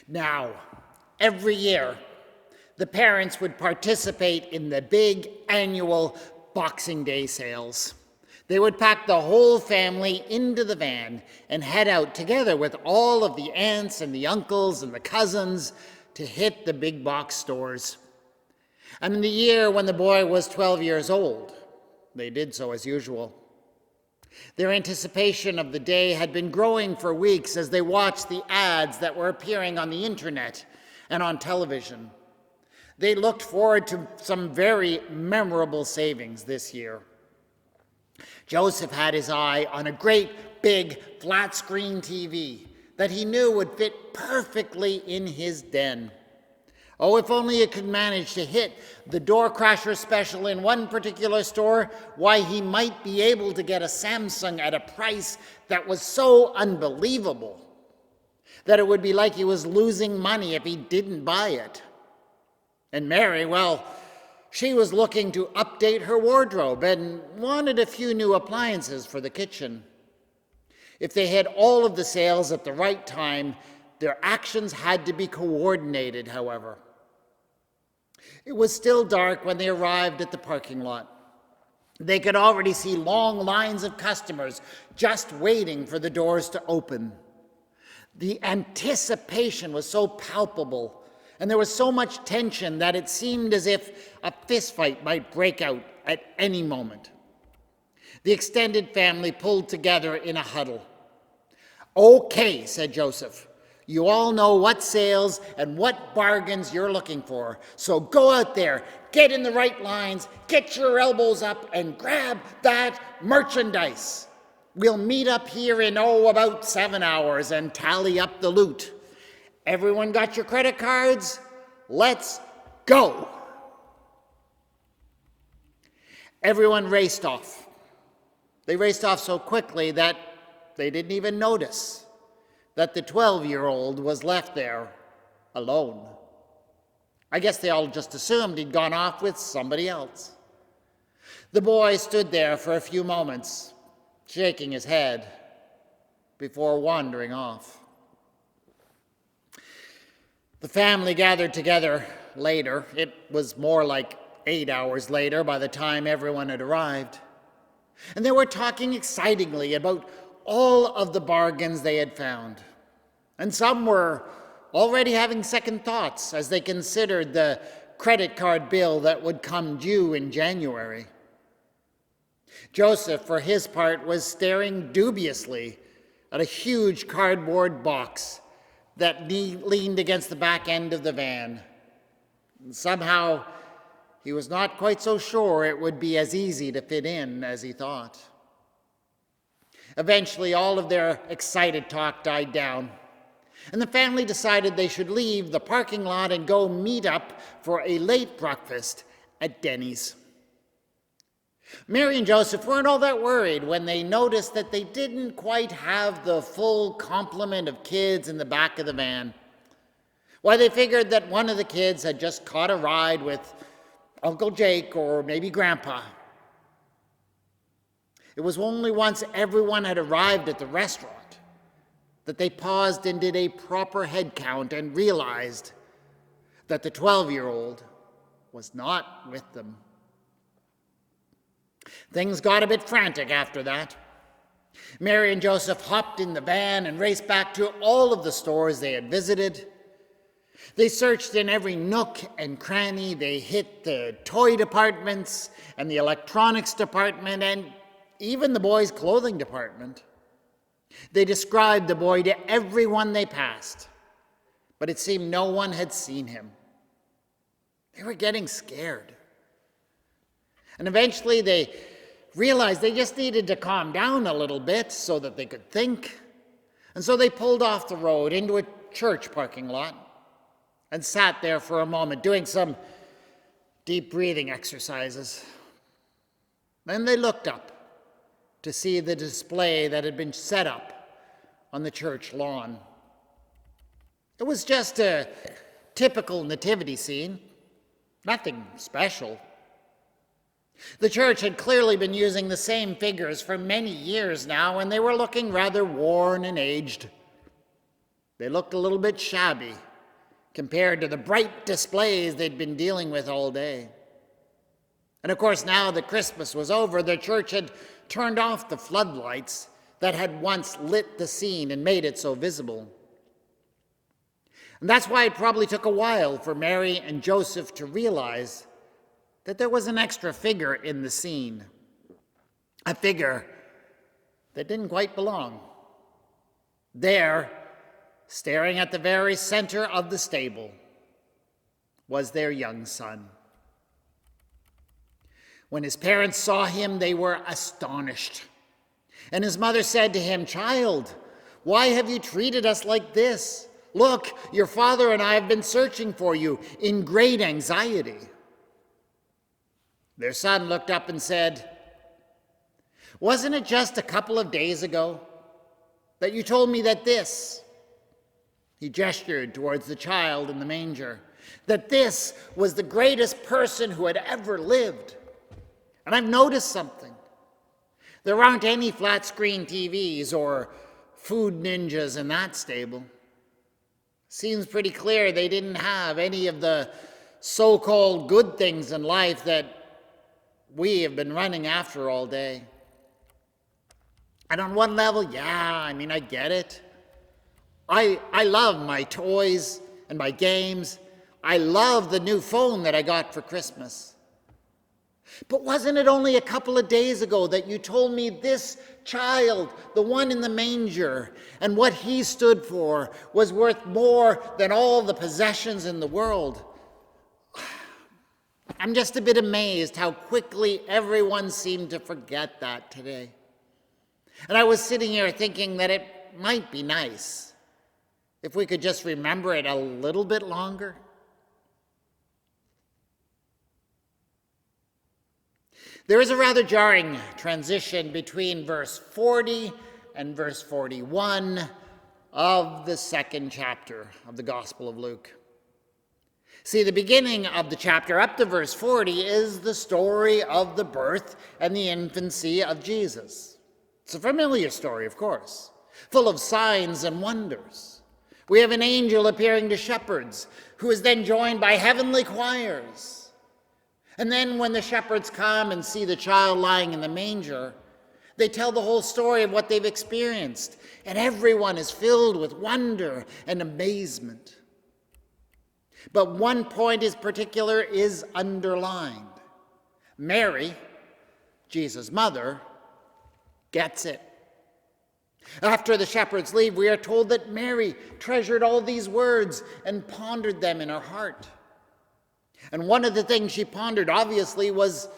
Now, every year, the parents would participate in the big annual Boxing Day sales. They would pack the whole family into the van and head out together with all of the aunts and the uncles and the cousins to hit the big box stores. And in the year when the boy was 12 years old, they did so as usual. Their anticipation of the day had been growing for weeks as they watched the ads that were appearing on the internet and on television. They looked forward to some very memorable savings this year. Joseph had his eye on a great big flat screen TV that he knew would fit perfectly in his den. Oh, if only he could manage to hit the door crasher special in one particular store, why, he might be able to get a Samsung at a price that was so unbelievable that it would be like he was losing money if he didn't buy it. And Mary, well, she was looking to update her wardrobe and wanted a few new appliances for the kitchen. If they had all of the sales at the right time, their actions had to be coordinated, however. It was still dark when they arrived at the parking lot. They could already see long lines of customers just waiting for the doors to open. The anticipation was so palpable, and there was so much tension that it seemed as if a fistfight might break out at any moment. The extended family pulled together in a huddle. "Okay," said Joseph. "You all know what sales and what bargains you're looking for. So go out there, get in the right lines, get your elbows up, and grab that merchandise. We'll meet up here in, about 7 hours and tally up the loot. Everyone got your credit cards? Let's go." Everyone raced off. They raced off so quickly that they didn't even notice that the 12-year-old was left there alone. I guess they all just assumed he'd gone off with somebody else. The boy stood there for a few moments, shaking his head, before wandering off. The family gathered together later. It was more like 8 hours later by the time everyone had arrived. And they were talking excitingly about all of the bargains they had found. And some were already having second thoughts as they considered the credit card bill that would come due in January. Joseph, for his part, was staring dubiously at a huge cardboard box that leaned against the back end of the van. And somehow, he was not quite so sure it would be as easy to fit in as he thought. Eventually, all of their excited talk died down, and the family decided they should leave the parking lot and go meet up for a late breakfast at Denny's. Mary and Joseph weren't all that worried when they noticed that they didn't quite have the full complement of kids in the back of the van. Why, they figured that one of the kids had just caught a ride with Uncle Jake or maybe Grandpa. It was only once everyone had arrived at the restaurant that they paused and did a proper head count and realized that the 12-year-old was not with them. Things got a bit frantic after that. Mary and Joseph hopped in the van and raced back to all of the stores they had visited. They searched in every nook and cranny. They hit the toy departments and the electronics department and even the boys' clothing department. They described the boy to everyone they passed, but it seemed no one had seen him. They were getting scared. And eventually they realized they just needed to calm down a little bit so that they could think. And so they pulled off the road into a church parking lot and sat there for a moment doing some deep breathing exercises. Then they looked up to see the display that had been set up on the church lawn. It was just a typical nativity scene, nothing special. The church had clearly been using the same figures for many years now, and they were looking rather worn and aged. They looked a little bit shabby compared to the bright displays they'd been dealing with all day. And of course, now that Christmas was over, the church had turned off the floodlights that had once lit the scene and made it so visible. And that's why it probably took a while for Mary and Joseph to realize that there was an extra figure in the scene, a figure that didn't quite belong. There, staring at the very center of the stable, was their young son. When his parents saw him, they were astonished. And his mother said to him, "Child, why have you treated us like this? Look, your father and I have been searching for you in great anxiety." Their son looked up and said, "Wasn't it just a couple of days ago that you told me that this," he gestured towards the child in the manger, "that this was the greatest person who had ever lived? And I've noticed something. There aren't any flat-screen TVs or food ninjas in that stable. Seems pretty clear they didn't have any of the so-called good things in life that we have been running after all day." And on one level, I get it. I love my toys and my games. I love the new phone that I got for Christmas. But wasn't it only a couple of days ago that you told me this child, the one in the manger, and what he stood for was worth more than all the possessions in the world? I'm just a bit amazed how quickly everyone seemed to forget that today. And I was sitting here thinking that it might be nice if we could just remember it a little bit longer. There is a rather jarring transition between verse 40 and verse 41 of the second chapter of the Gospel of Luke. See, the beginning of the chapter up to verse 40 is the story of the birth and the infancy of Jesus. It's a familiar story, of course, full of signs and wonders. We have an angel appearing to shepherds who is then joined by heavenly choirs. And then when the shepherds come and see the child lying in the manger, they tell the whole story of what they've experienced, and everyone is filled with wonder and amazement. But one point in particular is underlined. Mary, Jesus' mother, gets it. After the shepherds leave, we are told that Mary treasured all these words and pondered them in her heart. And one of the things she pondered, obviously, was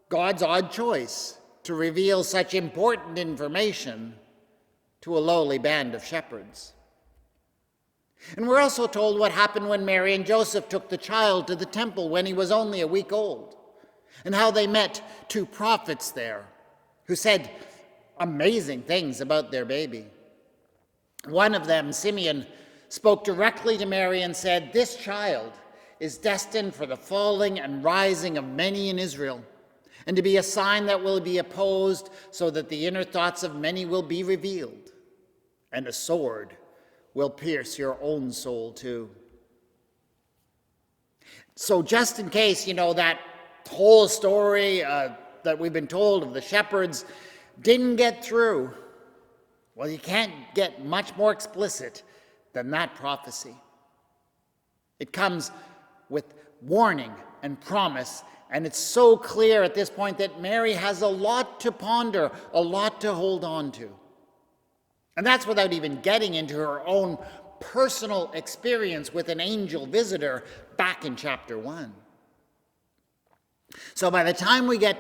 God's odd choice to reveal such important information to a lowly band of shepherds. And we're also told what happened when Mary and Joseph took the child to the temple when he was only a week old, and how they met two prophets there who said amazing things about their baby. One of them, Simeon, spoke directly to Mary and said, "This child is destined for the falling and rising of many in Israel, and to be a sign that will be opposed, so that the inner thoughts of many will be revealed, and a sword will pierce your own soul too." So just in case, that whole story that we've been told of the shepherds didn't get through, well, you can't get much more explicit than that prophecy. It comes with warning and promise, and it's so clear at this point that Mary has a lot to ponder, a lot to hold on to. And that's without even getting into her own personal experience with an angel visitor back in chapter 1. So by the time we get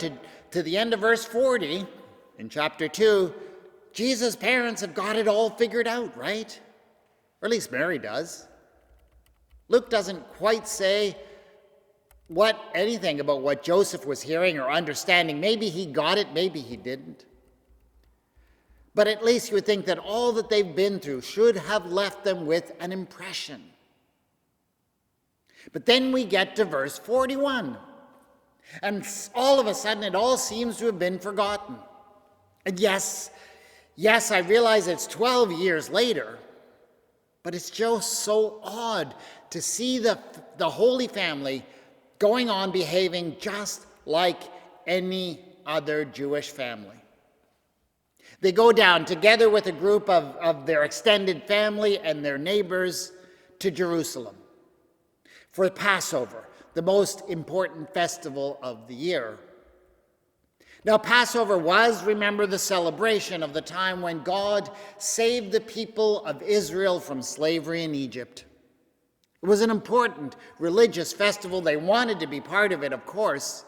to the end of verse 40 in chapter 2, Jesus' parents have got it all figured out, right? Or at least Mary does. Luke doesn't quite say anything about what Joseph was hearing or understanding. Maybe he got it, maybe he didn't. But at least you would think that all that they've been through should have left them with an impression. But then we get to verse 41, and all of a sudden it all seems to have been forgotten. And yes, I realize it's 12 years later, But it's just so odd to see the Holy Family going on behaving just like any other Jewish family. They go down together with a group of their extended family and their neighbors to Jerusalem for Passover, the most important festival of the year. Now, Passover was, remember, the celebration of the time when God saved the people of Israel from slavery in Egypt. It was an important religious festival. They wanted to be part of it, of course.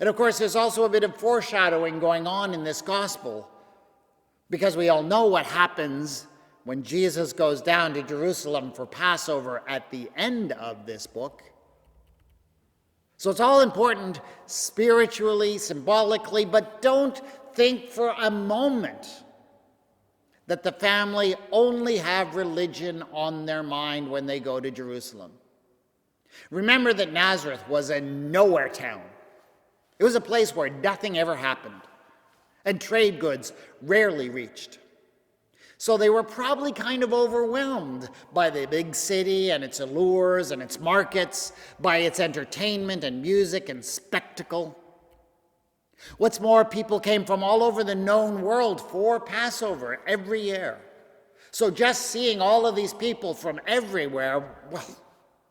And of course, there's also a bit of foreshadowing going on in this gospel, because we all know what happens when Jesus goes down to Jerusalem for Passover at the end of this book. So it's all important spiritually, symbolically, but don't think for a moment that the family only have religion on their mind when they go to Jerusalem. Remember that Nazareth was a nowhere town. It was a place where nothing ever happened, and trade goods rarely reached. So they were probably kind of overwhelmed by the big city and its allures and its markets, by its entertainment and music and spectacle. What's more, people came from all over the known world for Passover every year. So just seeing all of these people from everywhere, well,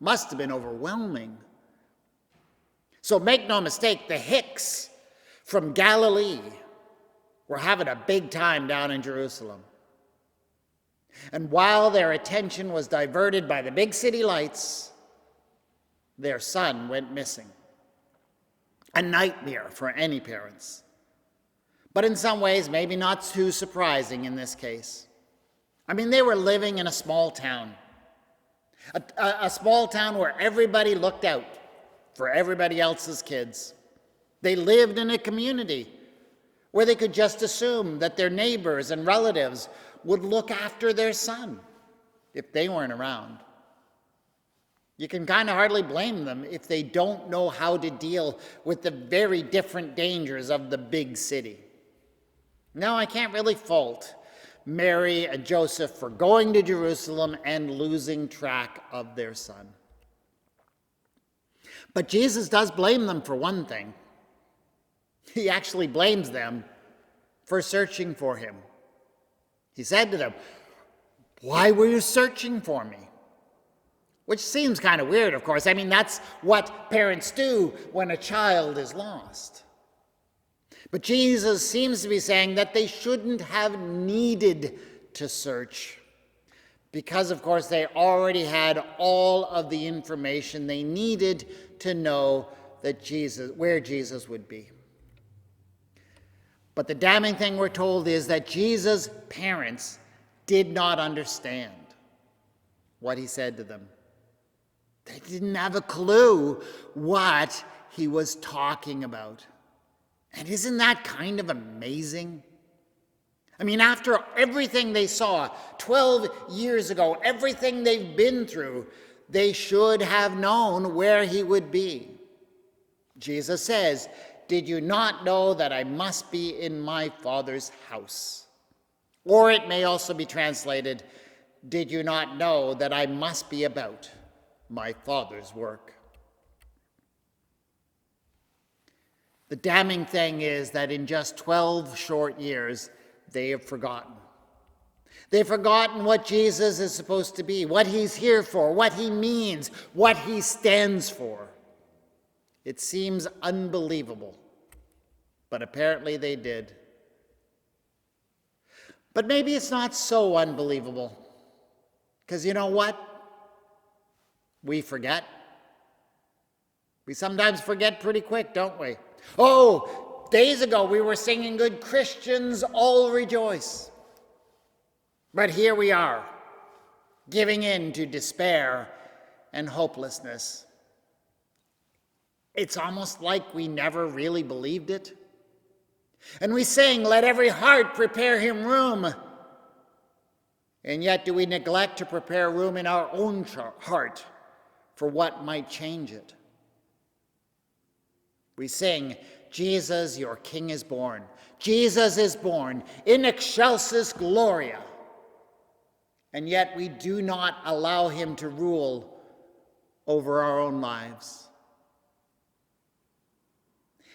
must have been overwhelming. So make no mistake, the Hicks from Galilee were having a big time down in Jerusalem. And while their attention was diverted by the big city lights, their son went missing. A nightmare for any parents. But in some ways, maybe not too surprising in this case. I mean, they were living in a small town. A small town where everybody looked out for everybody else's kids. They lived in a community where they could just assume that their neighbors and relatives would look after their son if they weren't around. You can kind of hardly blame them if they don't know how to deal with the very different dangers of the big city. Now, I can't really fault Mary and Joseph for going to Jerusalem and losing track of their son. But Jesus does blame them for one thing. He actually blames them for searching for him. He said to them, "Why were you searching for me?" Which seems kind of weird, of course. I mean, that's what parents do when a child is lost. But Jesus seems to be saying that they shouldn't have needed to search because, of course, they already had all of the information they needed to know that where Jesus would be. But the damning thing we're told is that Jesus' parents did not understand what he said to them. They didn't have a clue what he was talking about. And isn't that kind of amazing? I mean, after everything they saw 12 years ago, everything they've been through, they should have known where he would be. Jesus says, "Did you not know that I must be in my Father's house?" Or it may also be translated, "Did you not know that I must be about my Father's work?" The damning thing is that in just 12 short years, they have forgotten. They've forgotten what Jesus is supposed to be, what he's here for, what he means, what he stands for. It seems unbelievable, but apparently they did. But maybe it's not so unbelievable, because you know what? We forget. We sometimes forget pretty quick, don't we? Oh, days ago we were singing "Good Christians all rejoice." But here we are, giving in to despair and hopelessness. It's almost like we never really believed it. And we sing, "Let every heart prepare him room." And yet do we neglect to prepare room in our own heart for what might change it? We sing, "Jesus, your King is born. Jesus is born in excelsis gloria." and yet we do not allow him to rule over our own lives.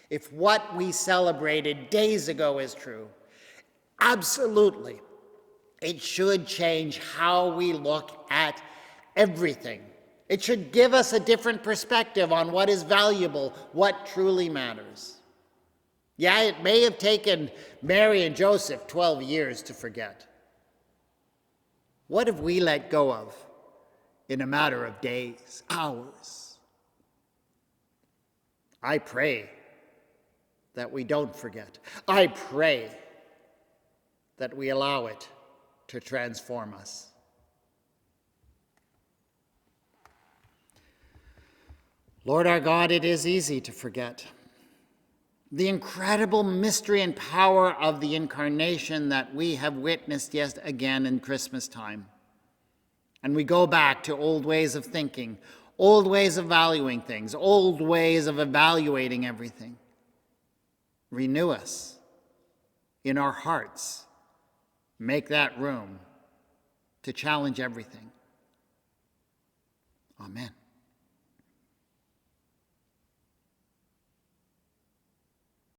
If what we celebrated days ago is true, absolutely, it should change how we look at everything. It should give us a different perspective on what is valuable, what truly matters. Yeah, it may have taken Mary and Joseph 12 years to forget. What have we let go of in a matter of days, hours? I pray that we don't forget. I pray that we allow it to transform us. Lord our God, it is easy to forget the incredible mystery and power of the incarnation that we have witnessed yet again in Christmas time. And we go back to old ways of thinking, old ways of valuing things, old ways of evaluating everything. Renew us in our hearts. Make that room to challenge everything. Amen.